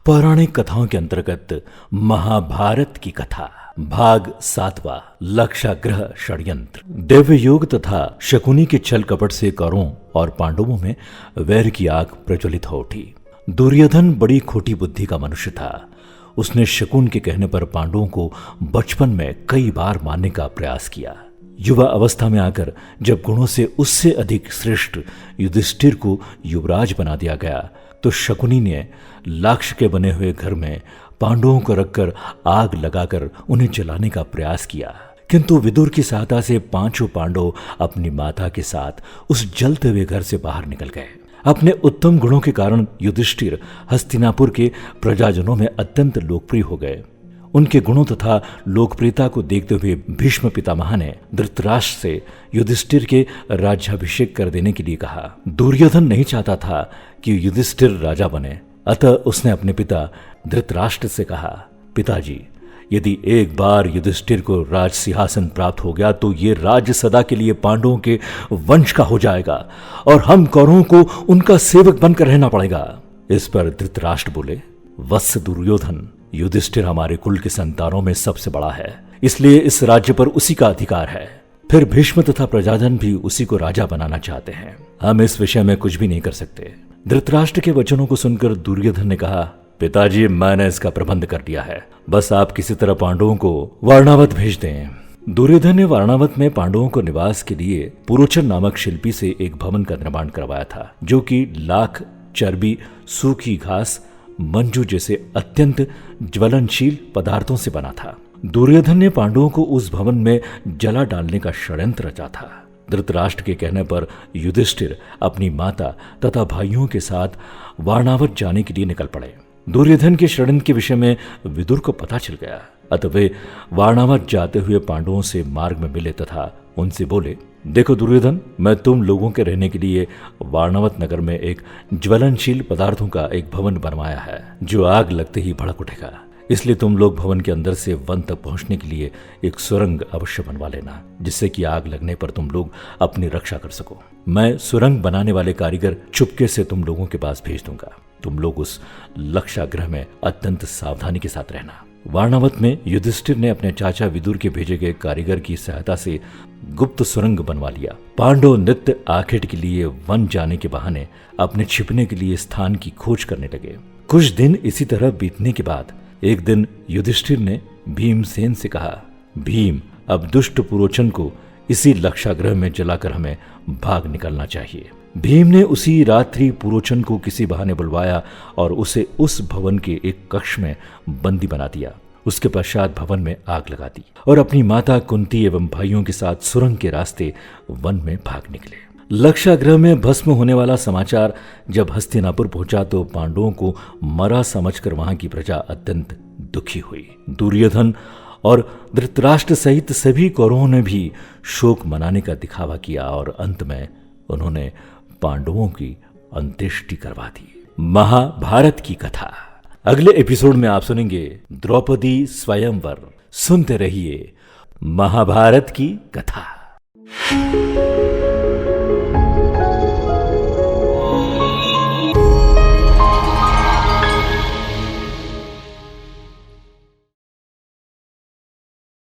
पौराणिक कथाओं के अंतर्गत महाभारत की कथा भाग 7वां लक्षाग्रह षड्यंत्र। दिव्य योग तथा शकुनी के छल कपट से कौरवों और पांडवों में वैर की आग प्रज्वलित हो उठी। दुर्योधन बड़ी खोटी बुद्धि का मनुष्य था। उसने शकुन के कहने पर पांडवों को बचपन में कई बार मारने का प्रयास किया। युवा अवस्था में आकर जब गुणों से उससे अधिक श्रेष्ठ युधिष्ठिर को युवराज बना दिया गया तो शकुनी ने लाक्ष के बने हुए घर में पांडवों को रखकर आग लगाकर उन्हें जलाने का प्रयास किया। किंतु विदुर की सहायता से पांचों पांडव अपनी माता के साथ उस जलते हुए घर से बाहर निकल गए। अपने उत्तम गुणों के कारण युधिष्ठिर हस्तिनापुर के प्रजाजनों में अत्यंत लोकप्रिय हो गए। उनके गुणों तथा लोकप्रियता को देखते हुए भीष्म पितामह ने धृतराष्ट्र से युधिष्ठिर के राज्याभिषेक कर देने के लिए कहा। दुर्योधन नहीं चाहता था कि युधिष्ठिर राजा बने, अतः उसने अपने पिता धृतराष्ट्र से कहा, पिताजी, यदि एक बार युधिष्ठिर को राज सिंहासन प्राप्त हो गया तो ये राज्य सदा के लिए पांडवों के वंश का हो जाएगा और हम कौरवों को उनका सेवक बनकर रहना पड़ेगा। इस पर धृतराष्ट्र बोले, वत्स दुर्योधन, युधिष्ठिर हमारे कुल के संतानों में सबसे बड़ा है, इसलिए इस राज्य पर उसी का अधिकार है। फिर भीष्म तथा प्रजाजन भी उसी को राजा बनाना चाहते हैं। हम इस विषय में कुछ भी नहीं कर सकते। धृतराष्ट्र के वचनों को सुनकर दुर्योधन ने कहा, पिताजी, मैंने इसका प्रबंध कर दिया है, बस आप किसी तरह पांडवों को वारणावत भेज दें। दुर्योधन ने वारणावत में पांडवों को निवास के लिए पुरोचन नामक शिल्पी से एक भवन का निर्माण करवाया था, जो कि लाख, चर्बी, सूखी घास, मंजू जैसे अत्यंत ज्वलनशील पदार्थों से बना था। दुर्योधन ने पांडवों को उस भवन में जला डालने का षड्यंत्र रचा था। धृतराष्ट्र के कहने पर युधिष्ठिर अपनी माता तथा भाइयों के साथ वारणावत जाने के लिए निकल पड़े। दुर्योधन के षड्यंत्र के विषय में विदुर को पता चल गया, अतः वे वारणावत जाते हुए पांडवों से मार्ग में मिले तथा उनसे बोले, देखो दुर्योधन, मैं तुम लोगों के रहने के लिए वारणावत नगर में एक ज्वलनशील पदार्थों का एक भवन बनवाया है, जो आग लगते ही भड़क उठेगा। इसलिए तुम लोग भवन के अंदर से वन तक पहुंचने के लिए एक सुरंग अवश्य बनवा लेना, जिससे कि आग लगने पर तुम लोग अपनी रक्षा कर सको। मैं सुरंग बनाने वाले कारीगर चुपके से तुम लोगों के पास भेज दूंगा। तुम लोग उस लक्षागृह में अत्यंत सावधानी के साथ रहना। वारणावत में युधिष्ठिर ने अपने चाचा विदुर के भेजे गए कारीगर की सहायता से गुप्त सुरंग बनवा लिया। पांडव नित्य आखेट के लिए वन जाने के बहाने अपने छिपने के लिए स्थान की खोज करने लगे। कुछ दिन इसी तरह बीतने के बाद एक दिन युधिष्ठिर ने भीमसेन से कहा, भीम, अब दुष्ट पुरोचन को इसी लक्षागृह में जलाकर हमें भाग निकलना चाहिए। भीम ने उसी रात्रि पुरोचन को किसी बहाने बुलवाया और उसे उस भवन के एक कक्ष में बंदी बना दिया। उसके पश्चात भवन में आग लगा दी और अपनी माता कुंती एवं भाइयों के साथ सुरंग के रास्ते वन में भाग निकले। लक्षागृह में भस्म होने वाला समाचार जब हस्तिनापुर पहुंचा तो पांडवों को मरा समझकर वहां की प्रजा अत्यंत दुखी हुई। दुर्योधन और धृतराष्ट्र सहित सभी कौरवों ने भी शोक मनाने का दिखावा किया और अंत में उन्होंने पांडवों की अंत्येष्टि करवा दी। महाभारत की कथा अगले एपिसोड में आप सुनेंगे द्रौपदी स्वयंवर। सुनते रहिए महाभारत की कथा।